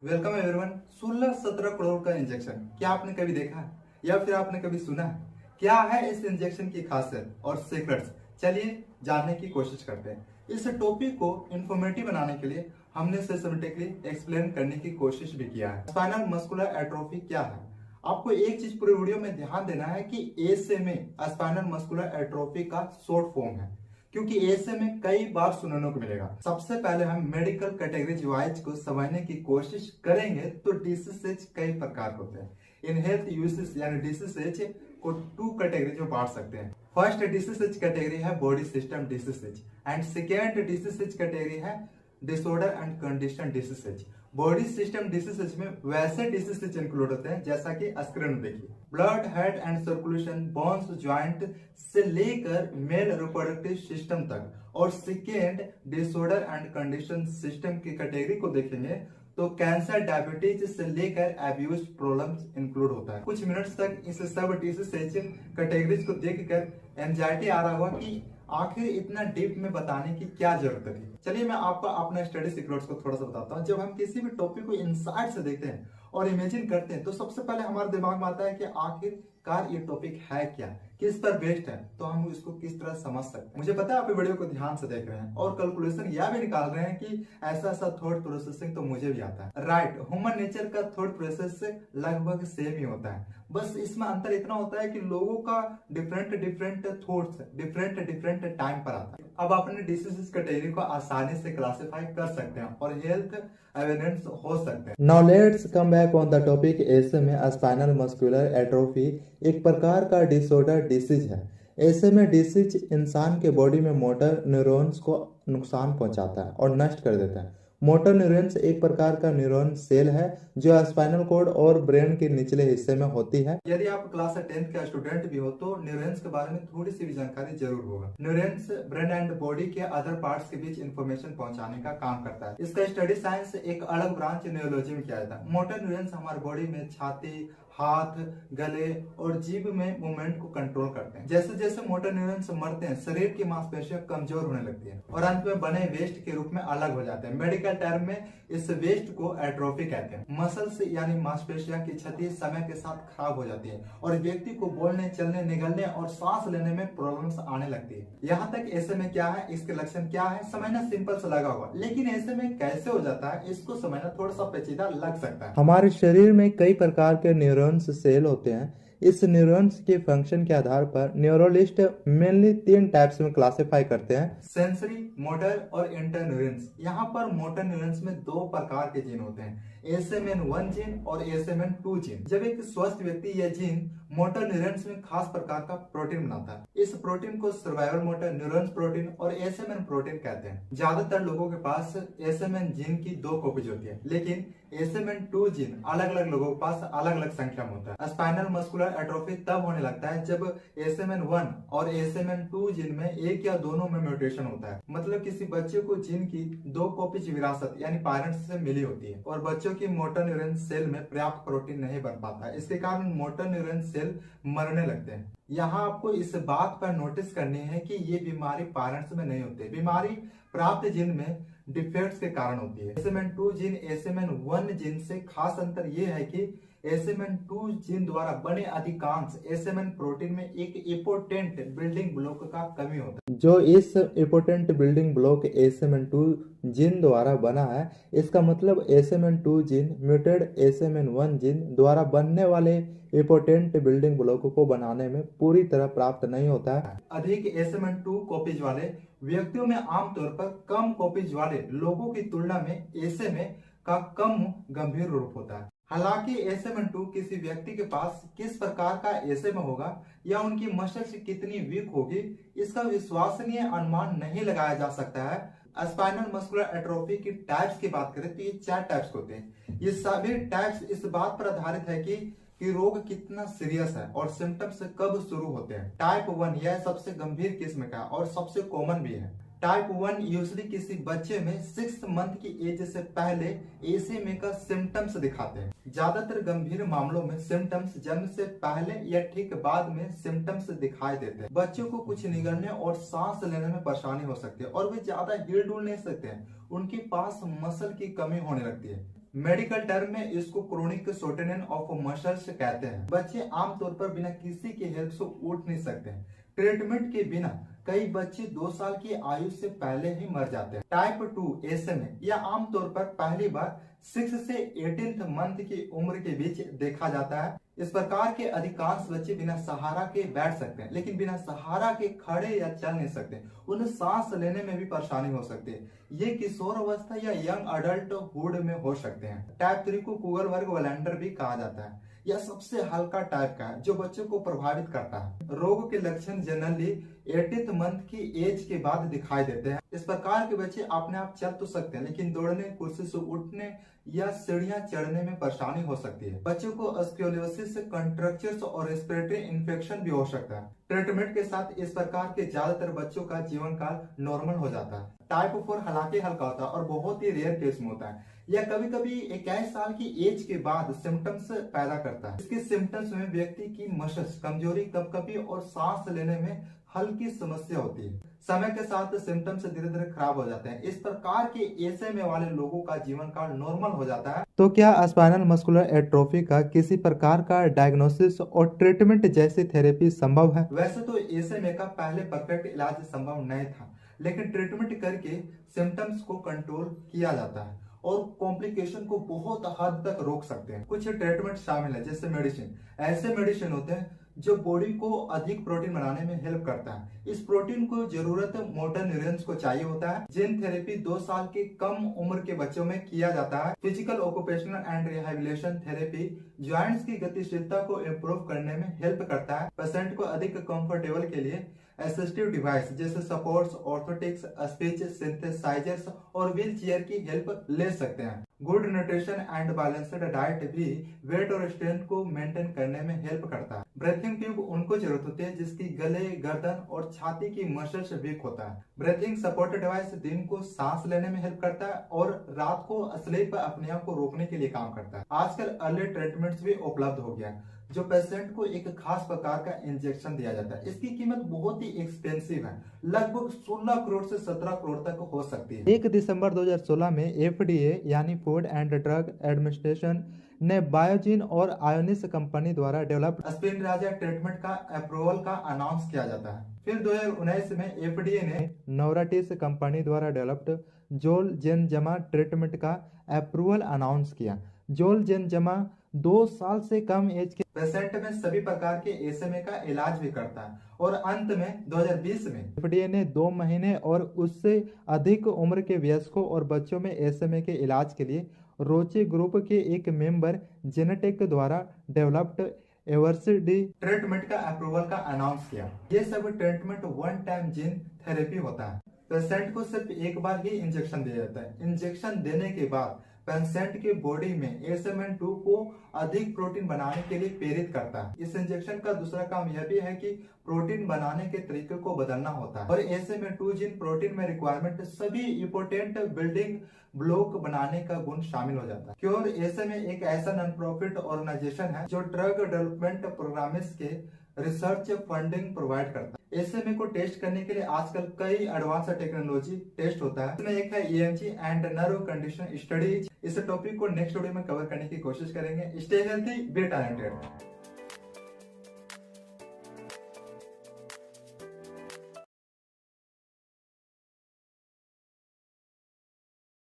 Welcome everyone. 16-17 crore का injection क्या आपने कभी देखा है या फिर आपने कभी सुना है? क्या है इस इंजेक्शन की खासियत और सीक्रेट्स? चलिए जानने की कोशिश करते हैं। इस टॉपिक को इंफॉर्मेटिव बनाने के लिए हमने सिस्टमेटिकली एक्सप्लेन करने की कोशिश भी किया है। स्पाइनल मस्कुलर एट्रोफी क्या है? आपको एक चीज पूरे वीडियो में ध्यान देना है कि एसएमए स्पाइनल मस्कुलर एट्रोफी का शॉर्ट फॉर्म है, क्योंकि ऐसे में कई बार सुनने को मिलेगा। सबसे पहले हम मेडिकल कैटेगरीज वाइज को समझने की कोशिश करेंगे। तो डिसीज कई प्रकार होते हैं। इन हेल्थ यूसेज यानी डिसीज को टू कैटेगरीज में बांट सकते हैं। फर्स्ट डिसीज कैटेगरी है body system disease and second disease category है disorder and condition disease. Body system disease में वैसे डिसीज इंक्लूड होते हैं जैसा कि स्क्रीन में देखिए, blood, head and circulation, bones, joint से लेकर मेल रिप्रोडक्टिव सिस्टम तक। और second disorder and condition system की कैटेगरी को देखेंगे तो कैंसर, डायबिटीज से लेकर एब्यूज प्रॉब्लम्स इंक्लूड होता है। कुछ मिनट्स तक इस सब डिसीज कैटेगरीज को देखकर एंजाइटी आ रहा होगा कि आखिर इतना डीप में बताने की क्या जरूरत थी। चलिए मैं आपको अपना स्टडी सीक्रेट्स को थोड़ा सा बताता हूँ। जब हम किसी भी टॉपिक को इनसाइड से देखते हैं और इमेजिन करते हैं तो सबसे पहले हमारे दिमाग में आता है कि आखिरकार ये टॉपिक है क्या, किस पर बेस्ड है, तो हम इसको किस तरह समझ सकते हैं। मुझे पता है आप वीडियो को ध्यान से देख रहे हैं और कैलकुलेशन यह भी निकाल रहे हैं कि ऐसा ऐसा थॉट प्रोसेसिंग तो मुझे भी आता है। राइट, ह्यूमन नेचर का थॉट प्रोसेस से लगभग सेम ही होता है, बस इसमें अंतर इतना होता है कि लोगों का डिफरेंट थॉट्स डिफरेंट टाइम पर आता है। अब अपने डिसीज कैटेगरी को आसानी से क्लासिफाई कर सकते हैं और हेल्थ अवेयरनेस हो सकते हैं। Now let's come back on the topic. ऐसे में स्पाइनल मस्कुलर एट्रोफी एक प्रकार का डिसऑर्डर डिसीज है। ऐसे में डिसीज इंसान के बॉडी में मोटर न्यूरॉन्स को नुकसान पहुंचाता है और नष्ट कर देता है। मोटर न्यूरॉन्स एक प्रकार का न्यूरॉन सेल है जो स्पाइनल कॉर्ड और ब्रेन के निचले हिस्से में होती है। यदि आप क्लास 10th का स्टूडेंट भी हो तो न्यूरॉन्स के बारे में थोड़ी सी भी जानकारी जरूर होगा। न्यूरॉन्स ब्रेन एंड बॉडी के अदर पार्ट्स के बीच इंफॉर्मेशन पहुंचाने का काम करता है। इसका स्टडी साइंस एक अलग ब्रांच न्यूरोलॉजी में किया जाता है। मोटर न्यूरॉन्स हमारे बॉडी में छाती, हाथ, गले और जीभ में मूवमेंट को कंट्रोल करते हैं। जैसे जैसे मोटर न्यूरॉन्स मरते हैं शरीर की मांसपेशियां कमजोर होने लगती है और अंत में बने वेस्ट के रूप में अलग हो जाते हैं। मेडिकल टर्म में इस वेस्ट को एट्रोफी कहते हैं। मसल्स यानी मांसपेशियां की क्षति समय के साथ खराब हो जाती है और व्यक्ति को बोलने, चलने, निगलने और सांस लेने में प्रॉब्लम्स आने लगती है। यहाँ तक ऐसे में क्या है, इसके लक्षण क्या है, समझना सिंपल सा लगा हुआ, लेकिन ऐसे में कैसे हो जाता है इसको समझना थोड़ा सा पेचीदा लग सकता है। हमारे शरीर में कई प्रकार के न्यूरॉन्स सेल होते हैं। इस न्यूरॉन्स के फंक्शन के आधार पर न्यूरोलिस्ट मेनली 3 टाइप्स में क्लासिफाई करते हैं: सेंसरी, मोटर और इंटर न्यूरॉन्स। यहाँ पर मोटर न्यूरॉन्स में 2 प्रकार के जीन होते हैं, SMN1 जीन और SMN2 जीन। जब एक स्वस्थ व्यक्ति यह जीन मोटर न्यूरॉन्स में खास प्रकार का प्रोटीन बनाता है। इस प्रोटीन को सर्वाइवल मोटर न्यूरॉन्स प्रोटीन और SMN प्रोटीन कहते हैं। ज्यादातर लोगों के पास SMN जीन की 2 कॉपीज होती है, लेकिन SMN2 जीन अलग अलग लोगों के पास अलग अलग संख्या में होता है। स्पाइनल मस्कुलर एट्रोफी तब होने लगता है जब SMN1 और SMN2 जीन में एक या दोनों में म्यूटेशन होता है। मतलब किसी बच्चे को जीन की 2 कॉपीज विरासत यानी पेरेंट्स से मिली होती है और बच्चों की मोटर न्यूरॉन सेल में पर्याप्त प्रोटीन नहीं बन पाता है। इसके कारण मोटर न्यूरॉन सेल मरने लगते हैं। यहाँ आपको इस बात पर नोटिस करनी है कि ये बीमारी पेरेंट्स में नहीं होती, बीमारी प्राप्त जीन में डिफेक्ट्स के कारण होती है। SMN2 जीन SMN1 जीन से खास अंतर यह है कि SMN2 जीन द्वारा बने अधिकांश SMN प्रोटीन में एक इम्पोर्टेंट बिल्डिंग ब्लॉक का कमी होता है। जो इस important building block SMN2 gene द्वारा बना है, इसका मतलब SMN2 gene muted SMN1 gene द्वारा बनने वाले इम्पोर्टेंट बिल्डिंग ब्लॉक को बनाने में पूरी तरह प्राप्त नहीं होता है। अधिक SMN2 कॉपीज वाले व्यक्तियों में आमतौर पर कम कॉपीज वाले लोगों की तुलना में SMA का कम गंभीर रूप होता है। हालांकि SMN2 किसी व्यक्ति के पास किस प्रकार का SMA होगा या उनकी मस्तिष्क कितनी वीक होगी, इसका विश्वसनीय अनुमान नहीं लगाया जा सकता है। स्पाइनल मस्कुलर एट्रोफी की टाइप्स की बात करें तो ये 4 टाइप्स होते हैं। ये सभी टाइप्स इस बात पर आधारित है कि रोग कितना सीरियस है और सिम्टम्स कब शुरू होते हैं। टाइप 1 यह सबसे गंभीर किस्म का और सबसे कॉमन भी है। टाइप 1 यूजुअली किसी बच्चे में 6 मंथ की एज से पहले SMA का सिम्टम्स दिखाते हैं। ज्यादातर गंभीर मामलों में सिम्टम्स जन्म से पहले या ठीक बाद में सिम्टम्स दिखाई देते हैं। बच्चों को कुछ निगलने और सांस लेने में परेशानी हो सकती है और वे ज्यादा हिल डुल नहीं सकते हैं। उनके पास मसल की कमी होने लगती है। मेडिकल टर्म में इसको क्रोनिक शॉर्टनिंग ऑफ मसल्स कहते हैं। बच्चे आमतौर पर बिना किसी की हेल्प से उठ नहीं सकते हैं। ट्रीटमेंट के बिना कई बच्चे 2 साल की आयु से पहले ही मर जाते हैं। टाइप 2 SMA यह आमतौर पर पहली बार 6 से 18th मंथ की उम्र के बीच देखा जाता है। इस प्रकार के अधिकांश बच्चे बिना सहारा के बैठ सकते हैं, लेकिन बिना सहारा के खड़े या चल नहीं सकते। उन्हें सांस लेने में भी परेशानी हो सकती है। ये किशोर अवस्था या यंग अडल्टहुड में हो सकते हैं। टाइप 3 को कुगरबर्ग वैलेंडर भी कहा जाता है। यह सबसे हल्का टाइप का है जो बच्चों को प्रभावित करता है। रोग के लक्षण जनरली 80th मंथ की एज के बाद दिखाई देते हैं। इस प्रकार के बच्चे अपने आप चल तो सकते हैं, लेकिन दौड़ने, कुर्सी से उठने या सीढ़ियां चढ़ने में परेशानी हो सकती है। बच्चों को स्क्लेरोसिस, कंट्रक्चर्स और रेस्पिरेटरी इन्फेक्शन भी हो सकता है। ट्रीटमेंट के साथ इस प्रकार के ज्यादातर बच्चों का जीवन काल नॉर्मल हो जाता है। टाइप 4 हालांकि हल्का होता है और बहुत ही रेयर केस में होता है। यह कभी कभी 21 साल की एज के बाद सिम्टम्स पैदा करता है। इसके सिम्टम्स में व्यक्ति की मशश, कमजोरी, कपकपी और सांस लेने में हल्की समस्या होती है। समय के साथ सिम्टम्स धीरे धीरे खराब हो जाते हैं। इस प्रकार के SMA वाले लोगों का जीवन काल नॉर्मल हो जाता है। तो क्या स्पाइनल मस्कुलर एट्रोफी का किसी प्रकार का डायग्नोसिस और ट्रीटमेंट जैसी थेरेपी संभव है? वैसे तो SMA का पहले परफेक्ट इलाज संभव नहीं था, लेकिन ट्रीटमेंट करके सिम्टम्स को कंट्रोल किया जाता है और कॉम्प्लिकेशन को बहुत हद तक रोक सकते हैं। कुछ ट्रीटमेंट शामिल है, जैसे मेडिसिन। ऐसे मेडिसिन होते हैं जो बॉडी को अधिक प्रोटीन बनाने में हेल्प करता है। इस प्रोटीन को जरूरत मोटर न्यूरॉन्स को चाहिए होता है। जीन थेरेपी 2 साल के कम उम्र के बच्चों में किया जाता है। Physical, occupational and rehabilitation therapy joints की गतिशीलता को इम्प्रूव करने में हेल्प करता है। पेशेंट को अधिक कंफर्टेबल के लिए असिस्टिव डिवाइस जैसे सपोर्ट्स, ऑर्थोटिक्स, स्पीच सिंथेसाइजर्स और व्हील चेयर की हेल्प ले सकते हैं। Good nutrition and balanced diet भी वेट और स्ट्रेंथ को मेंटेन करने में हेल्प करता है। ब्रीथिंग ट्यूब उनको जरूरत होती है जिसकी गले, गर्दन और छाती की मसल्स वीक होता है। ब्रीथिंग सपोर्ट डिवाइस दिन को सांस लेने में हेल्प करता है और रात को स्लीप अपने को रोकने के लिए काम करता है। आजकल अर्ली ट्रीटमेंट्स भी उपलब्ध हो गया है, जो पेशेंट को एक खास प्रकार का इंजेक्शन दिया जाता है। इसकी कीमत बहुत ही एक्सपेंसिव है, लगभग 16 करोड़ से 17 करोड़ तक हो सकती है। 1 दिसंबर 2016 में FDA यानी फूड एंड ड्रग एडमिनिस्ट्रेशन ने बायोजिन और आयोनिस कंपनी द्वारा डेवलप्ड स्पिनराजा ट्रीटमेंट का अप्रूवल का अनाउंस किया जाता है। फिर 2019 में FDA ने नोवार्टिस कंपनी द्वारा डेवलप्ड जोलजेनजमा ट्रीटमेंट का अप्रूवल अनाउंस किया। जोलजेनजमा 2 साल से कम एज के पेशेंट में सभी प्रकार के SMA का इलाज भी करता है और अंत में 2020 में FDA ने 2 महीने और उससे अधिक उम्र के वयस्कों और बच्चों में SMA के इलाज के लिए रोचे ग्रुप के एक मेंबर जेनेटेक द्वारा डेवलप्ड एवर्सिडी ट्रीटमेंट का अप्रूवल का अनाउंस किया। ये सब treatment one time gene therapy होता है। पेशेंट को सिर्फ एक बार ही इंजेक्शन दिया जाता है। इंजेक्शन देने के बाद पेशेंट के बॉडी में SMN2 को अधिक प्रोटीन बनाने के लिए प्रेरित करता है। इस इंजेक्शन का दूसरा काम यह भी है कि प्रोटीन बनाने के तरीके को बदलना होता है और SMN2 जीन प्रोटीन में रिक्वायरमेंट सभी इंपोर्टेंट बिल्डिंग ब्लॉक बनाने का गुण शामिल हो जाता है। क्योर SMA एक ऐसा नॉन प्रॉफिट ऑर्गेनाइजेशन है जो ड्रग डेवलपमेंट प्रोग्राम्स के रिसर्च फंडिंग प्रोवाइड करता है। SMA को टेस्ट करने के लिए आजकल कई एडवांस टेक्नोलॉजी टेस्ट होता है। इसमें एक है EMG and nerve condition studies. इस टॉपिक को नेक्स्ट वीडियो में कवर करने की कोशिश करेंगे। Stay healthy, be talented.